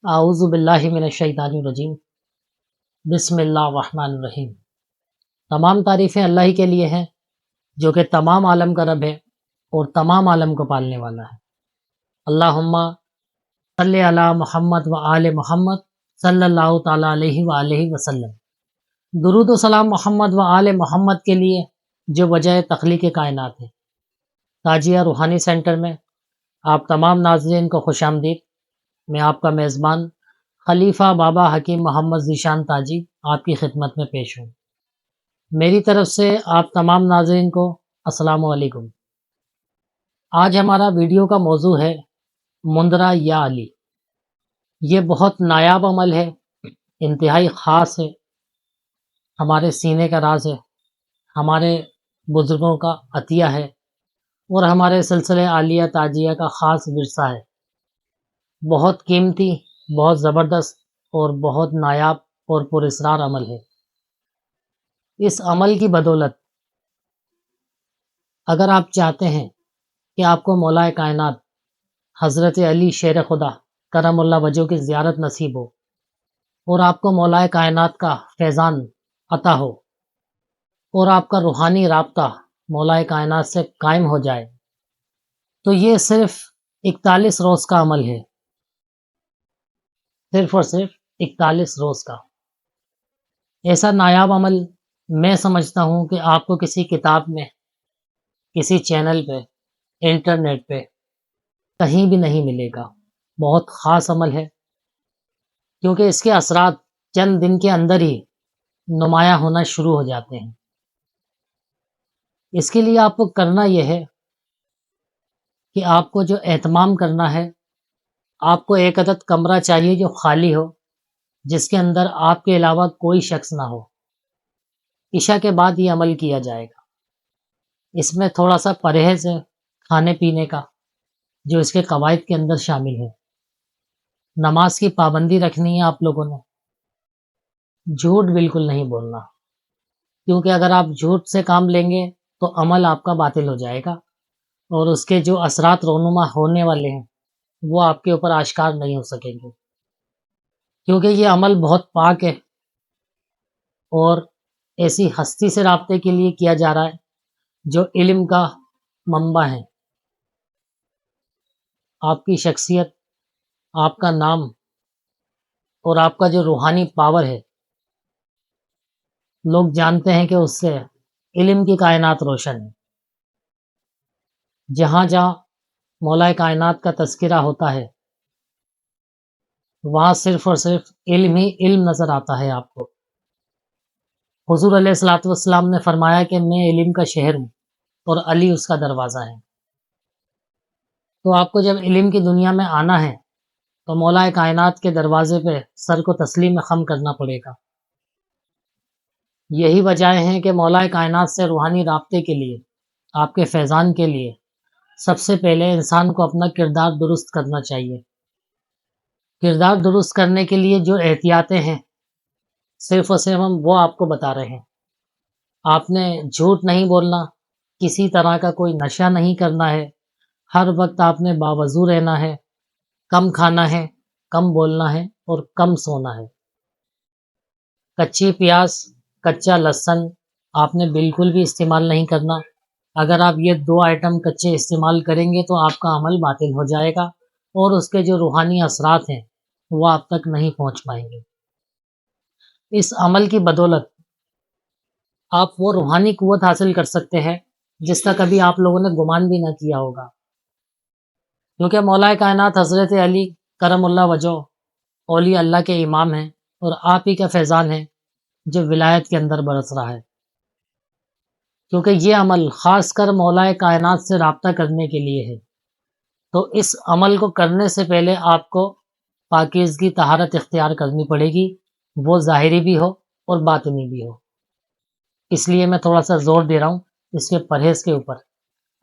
اعوذ باللہ من الشیطان الرجیم، بسم اللہ الرحمن الرحیم۔ تمام تعریفیں اللہ ہی کے لیے ہیں جو کہ تمام عالم کا رب ہے اور تمام عالم کو پالنے والا ہے۔ اللہم صلی علی محمد و آل محمد صلی اللہ تعالیٰ علیہ وآلہ وسلم۔ درود و سلام محمد و آل محمد کے لیے جو وجہ تخلیق کائنات ہے۔ تاجیہ روحانی سینٹر میں آپ تمام ناظرین کو خوش آمدید۔ میں آپ کا میزبان خلیفہ بابا حکیم محمد ذیشان تاجی آپ کی خدمت میں پیش ہوں۔ میری طرف سے آپ تمام ناظرین کو السلام علیکم۔ آج ہمارا ویڈیو کا موضوع ہے مندرہ یا علی۔ یہ بہت نایاب عمل ہے، انتہائی خاص ہے، ہمارے سینے کا راز ہے، ہمارے بزرگوں کا عطیہ ہے اور ہمارے سلسلے عالیہ تاجیہ کا خاص ورثہ ہے۔ بہت قیمتی، بہت زبردست اور بہت نایاب اور پراسرار عمل ہے۔ اس عمل کی بدولت اگر آپ چاہتے ہیں کہ آپ کو مولا کائنات حضرت علی شیر خدا کرم اللہ وجہہ کی زیارت نصیب ہو اور آپ کو مولا کائنات کا فیضان عطا ہو اور آپ کا روحانی رابطہ مولا کائنات سے قائم ہو جائے، تو یہ صرف 41 روز کا عمل ہے، صرف اور صرف 41 روز کا۔ ایسا نایاب عمل میں سمجھتا ہوں کہ آپ کو کسی کتاب میں، کسی چینل پہ، انٹرنیٹ پہ کہیں بھی نہیں ملے گا۔ بہت خاص عمل ہے کیونکہ اس کے اثرات چند دن کے اندر ہی نمایاں ہونا شروع ہو جاتے ہیں۔ اس کے لیے آپ کو کرنا یہ ہے کہ آپ کو جو اہتمام کرنا ہے، آپ کو ایک عدد کمرہ چاہیے جو خالی ہو، جس کے اندر آپ کے علاوہ کوئی شخص نہ ہو۔ عشاء کے بعد یہ عمل کیا جائے گا۔ اس میں تھوڑا سا پرہیز ہے کھانے پینے کا، جو اس کے قواعد کے اندر شامل ہے۔ نماز کی پابندی رکھنی ہے آپ لوگوں نے۔ جھوٹ بالکل نہیں بولنا، کیونکہ اگر آپ جھوٹ سے کام لیں گے تو عمل آپ کا باطل ہو جائے گا اور اس کے جو اثرات رونما ہونے والے ہیں وہ آپ کے اوپر آشکار نہیں ہو سکیں گے، کیونکہ یہ عمل بہت پاک ہے اور ایسی ہستی سے رابطے کے لیے کیا جا رہا ہے جو علم کا منبع ہے۔ آپ کی شخصیت، آپ کا نام اور آپ کا جو روحانی پاور ہے، لوگ جانتے ہیں کہ اس سے علم کی کائنات روشن ہے۔ جہاں جہاں مولا کائنات کا تذکرہ ہوتا ہے وہاں صرف اور صرف علم ہی علم نظر آتا ہے آپ کو۔ حضور علیہ الصلوۃ والسلام نے فرمایا کہ میں علم کا شہر ہوں اور علی اس کا دروازہ ہے۔ تو آپ کو جب علم کی دنیا میں آنا ہے تو مولا کائنات کے دروازے پہ سر کو تسلیم خم کرنا پڑے گا۔ یہی وجہ ہیں کہ مولا کائنات سے روحانی رابطے کے لیے، آپ کے فیضان کے لیے سب سے پہلے انسان کو اپنا کردار درست کرنا چاہیے۔ کردار درست کرنے کے لیے جو احتیاطیں ہیں، صرف اور صرف ہم وہ آپ کو بتا رہے ہیں۔ آپ نے جھوٹ نہیں بولنا، کسی طرح کا کوئی نشہ نہیں کرنا ہے، ہر وقت آپ نے باوضو رہنا ہے، کم کھانا ہے، کم بولنا ہے اور کم سونا ہے۔ کچی پیاز، کچا لہسن آپ نے بالکل بھی استعمال نہیں کرنا۔ اگر آپ یہ 2 آئٹم کچے استعمال کریں گے تو آپ کا عمل باطل ہو جائے گا اور اس کے جو روحانی اثرات ہیں وہ آپ تک نہیں پہنچ پائیں گے۔ اس عمل کی بدولت آپ وہ روحانی قوت حاصل کر سکتے ہیں جس کا کبھی آپ لوگوں نے گمان بھی نہ کیا ہوگا، کیونکہ مولا کائنات حضرت علی کرم اللہ وجہہ اولیاء اللہ کے امام ہیں اور آپ ہی کا فیضان ہے جو ولایت کے اندر برس رہا ہے۔ کیونکہ یہ عمل خاص کر مولا کائنات سے رابطہ کرنے کے لیے ہے، تو اس عمل کو کرنے سے پہلے آپ کو پاکیزگی طہارت اختیار کرنی پڑے گی، وہ ظاہری بھی ہو اور باطنی بھی ہو۔ اس لیے میں تھوڑا سا زور دے رہا ہوں اس کے پرہیز کے اوپر۔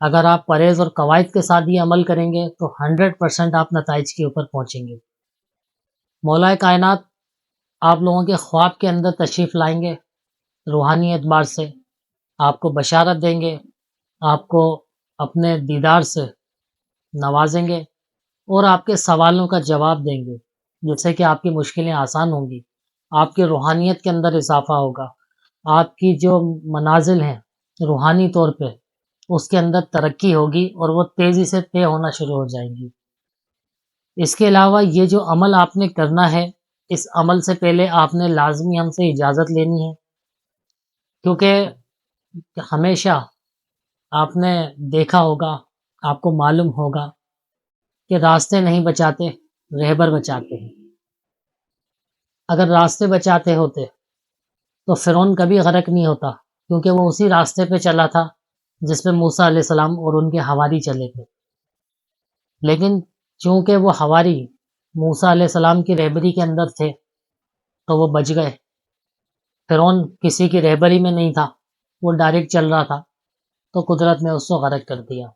اگر آپ پرہیز اور قواعد کے ساتھ یہ عمل کریں گے تو 100% آپ نتائج کے اوپر پہنچیں گے۔ مولا کائنات آپ لوگوں کے خواب کے اندر تشریف لائیں گے، روحانی اعتبار سے آپ کو بشارت دیں گے، آپ کو اپنے دیدار سے نوازیں گے اور آپ کے سوالوں کا جواب دیں گے۔ جس سے کہ آپ کی مشکلیں آسان ہوں گی، آپ کی روحانیت کے اندر اضافہ ہوگا، آپ کی جو منازل ہیں روحانی طور پہ اس کے اندر ترقی ہوگی اور وہ تیزی سے طے ہونا شروع ہو جائیں گی۔ اس کے علاوہ یہ جو عمل آپ نے کرنا ہے، اس عمل سے پہلے آپ نے لازمی ہم سے اجازت لینی ہے، کیونکہ ہمیشہ آپ نے دیکھا ہوگا، آپ کو معلوم ہوگا کہ راستے نہیں بچاتے، رہبر بچاتے ہیں۔ اگر راستے بچاتے ہوتے تو فرعون کبھی غرق نہیں ہوتا، کیونکہ وہ اسی راستے پہ چلا تھا جس پہ موسیٰ علیہ السلام اور ان کے حواری چلے تھے۔ لیکن چونکہ وہ حواری موسیٰ علیہ السلام کی رہبری کے اندر تھے تو وہ بچ گئے۔ فرعون کسی کی رہبری میں نہیں تھا، وہ ڈائریکٹ چل رہا تھا، تو قدرت نے اس کو غرق کر دیا۔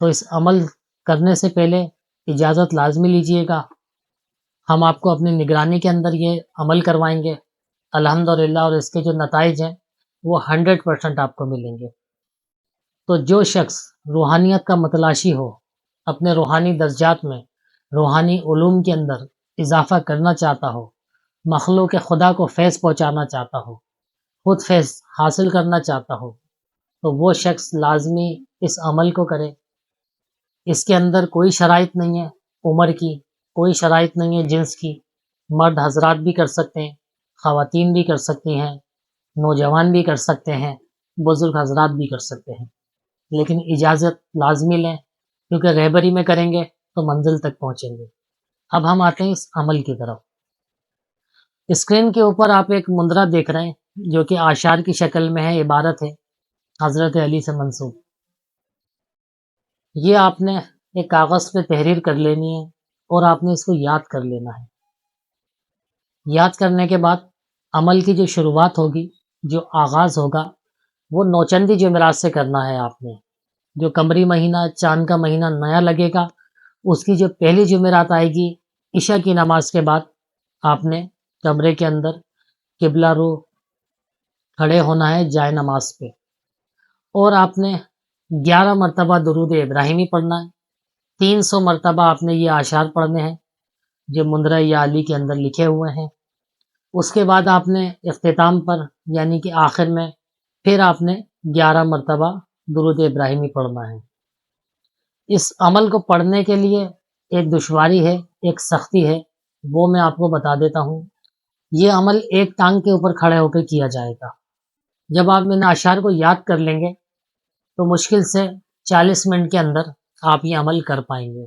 تو اس عمل کرنے سے پہلے اجازت لازمی لیجئے گا۔ ہم آپ کو اپنی نگرانی کے اندر یہ عمل کروائیں گے الحمدللہ، اور اس کے جو نتائج ہیں وہ 100% آپ کو ملیں گے۔ تو جو شخص روحانیت کا متلاشی ہو، اپنے روحانی درجات میں روحانی علوم کے اندر اضافہ کرنا چاہتا ہو، مخلوق خدا کو فیض پہنچانا چاہتا ہو، خود فیض حاصل کرنا چاہتا ہو، تو وہ شخص لازمی اس عمل کو کرے۔ اس کے اندر کوئی شرائط نہیں ہے عمر کی، کوئی شرائط نہیں ہے جنس کی، مرد حضرات بھی کر سکتے ہیں، خواتین بھی کر سکتی ہیں، نوجوان بھی کر سکتے ہیں، بزرگ حضرات بھی کر سکتے ہیں، لیکن اجازت لازمی لیں، کیونکہ رہبری میں کریں گے تو منزل تک پہنچیں گے۔ اب ہم آتے ہیں اس عمل کی طرف۔ اسکرین کے اوپر آپ ایک مندرہ دیکھ رہے ہیں جو کہ آشار کی شکل میں ہے، عبارت ہے حضرت علی سے منسوب۔ یہ آپ نے ایک کاغذ پہ تحریر کر لینی ہے اور آپ نے اس کو یاد کر لینا ہے۔ یاد کرنے کے بعد عمل کی جو شروعات ہوگی، جو آغاز ہوگا، وہ نوچندی جمعرات سے کرنا ہے۔ آپ نے جو قمری مہینہ چاند کا مہینہ نیا لگے گا، اس کی جو پہلی جمعرات آئے گی، عشاء کی نماز کے بعد آپ نے کمرے کے اندر قبلہ رو کھڑے ہونا ہے جائے نماز پہ، اور آپ نے 11 مرتبہ درود ابراہیمی پڑھنا ہے۔ 300 مرتبہ آپ نے یہ اشعار پڑھنے ہیں جو مندرہ یا علی کے اندر لکھے ہوئے ہیں۔ اس کے بعد آپ نے اختتام پر یعنی کہ آخر میں پھر آپ نے 11 مرتبہ درود ابراہیمی پڑھنا ہے۔ اس عمل کو پڑھنے کے لیے ایک دشواری ہے، ایک سختی ہے، وہ میں آپ کو بتا دیتا ہوں۔ یہ عمل ایک ٹانگ کے اوپر کھڑے ہو کے کیا جائے گا۔ جب آپ ان اشعار کو یاد کر لیں گے تو مشکل سے 40 منٹ کے اندر آپ یہ عمل کر پائیں گے۔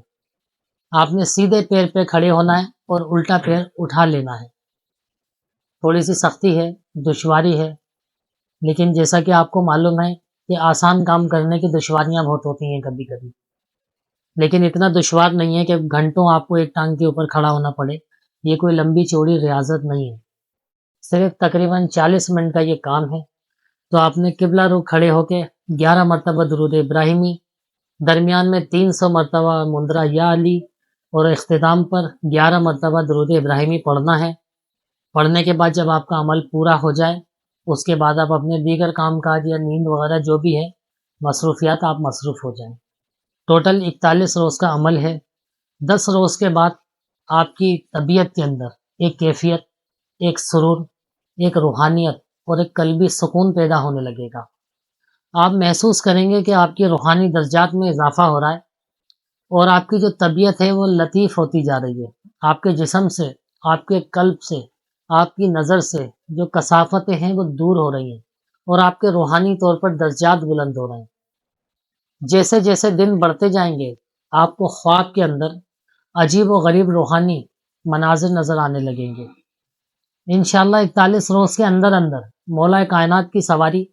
آپ نے سیدھے پیر پہ کھڑے ہونا ہے اور الٹا پیر اٹھا لینا ہے۔ تھوڑی سی سختی ہے، دشواری ہے، لیکن جیسا کہ آپ کو معلوم ہے کہ آسان کام کرنے کی دشواریاں بہت ہوتی ہیں کبھی کبھی، لیکن اتنا دشوار نہیں ہے کہ گھنٹوں آپ کو ایک ٹانگ کے اوپر کھڑا ہونا پڑے۔ یہ کوئی لمبی چوڑی ریاضت نہیں ہے، صرف تقریباً 40 منٹ کا یہ کام ہے۔ تو آپ نے قبلہ رخ کھڑے ہو کے 11 مرتبہ درود ابراہیمی، درمیان میں 300 مرتبہ مندرہ یا علی، اور اختتام پر 11 مرتبہ درود ابراہیمی پڑھنا ہے۔ پڑھنے کے بعد جب آپ کا عمل پورا ہو جائے، اس کے بعد آپ اپنے دیگر کام کاج یا نیند وغیرہ جو بھی ہے مصروفیات، آپ مصروف ہو جائیں۔ ٹوٹل 41 روز کا عمل ہے۔ 10 روز کے بعد آپ کی طبیعت کے اندر ایک کیفیت، ایک سرور، ایک روحانیت اور ایک قلبی سکون پیدا ہونے لگے گا۔ آپ محسوس کریں گے کہ آپ کی روحانی درجات میں اضافہ ہو رہا ہے، اور آپ کی جو طبیعت ہے وہ لطیف ہوتی جا رہی ہے۔ آپ کے جسم سے، آپ کے قلب سے، آپ کی نظر سے جو کثافتیں ہیں وہ دور ہو رہی ہیں، اور آپ کے روحانی طور پر درجات بلند ہو رہے ہیں۔ جیسے جیسے دن بڑھتے جائیں گے، آپ کو خواب کے اندر عجیب و غریب روحانی مناظر نظر آنے لگیں گے۔ انشاءاللہ 41 روز کے اندر اندر مولا کائنات کی سواری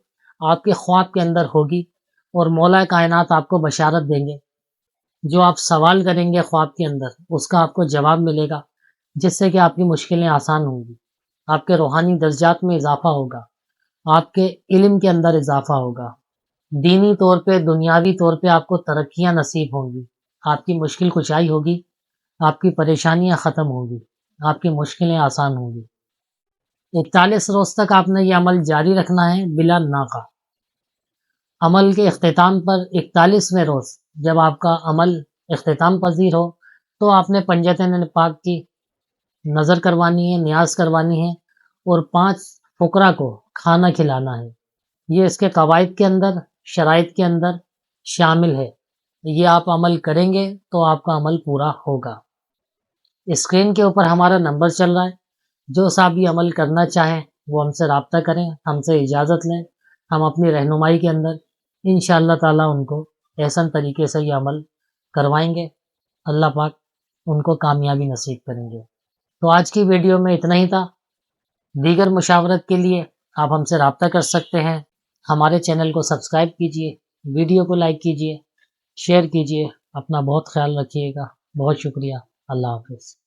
آپ کے خواب کے اندر ہوگی، اور مولا کائنات آپ کو بشارت دیں گے۔ جو آپ سوال کریں گے خواب کے اندر، اس کا آپ کو جواب ملے گا، جس سے کہ آپ کی مشکلیں آسان ہوں گی، آپ کے روحانی درجات میں اضافہ ہوگا، آپ کے علم کے اندر اضافہ ہوگا، دینی طور پہ، دنیاوی طور پہ آپ کو ترقیاں نصیب ہوں گی، آپ کی مشکل کشائی ہوگی، آپ کی پریشانیاں ختم ہوں گی، آپ کی مشکلیں آسان ہوں گی۔ 41 روز تک آپ نے یہ عمل جاری رکھنا ہے بلا ناغہ۔ عمل کے اختتام پر 41ویں روز جب آپ کا عمل اختتام پذیر ہو، تو آپ نے پنجتین پاک کی نظر کروانی ہے، نیاز کروانی ہے اور 5 فقراء کو کھانا کھلانا ہے۔ یہ اس کے قواعد کے اندر، شرائط کے اندر شامل ہے۔ یہ آپ عمل کریں گے تو آپ کا عمل پورا ہوگا۔ اسکرین کے اوپر ہمارا نمبر چل رہا ہے، جو صاحب یہ عمل کرنا چاہیں وہ ہم سے رابطہ کریں، ہم سے اجازت لیں، ہم اپنی رہنمائی کے اندر انشاءاللہ تعالیٰ ان کو احسن طریقے سے یہ عمل کروائیں گے۔ اللہ پاک ان کو کامیابی نصیب کریں گے۔ تو آج کی ویڈیو میں اتنا ہی تھا۔ دیگر مشاورت کے لیے آپ ہم سے رابطہ کر سکتے ہیں۔ ہمارے چینل کو سبسکرائب کیجئے، ویڈیو کو لائک کیجئے، شیئر کیجئے۔ اپنا بہت خیال رکھیے گا۔ بہت شکریہ۔ اللہ حافظ۔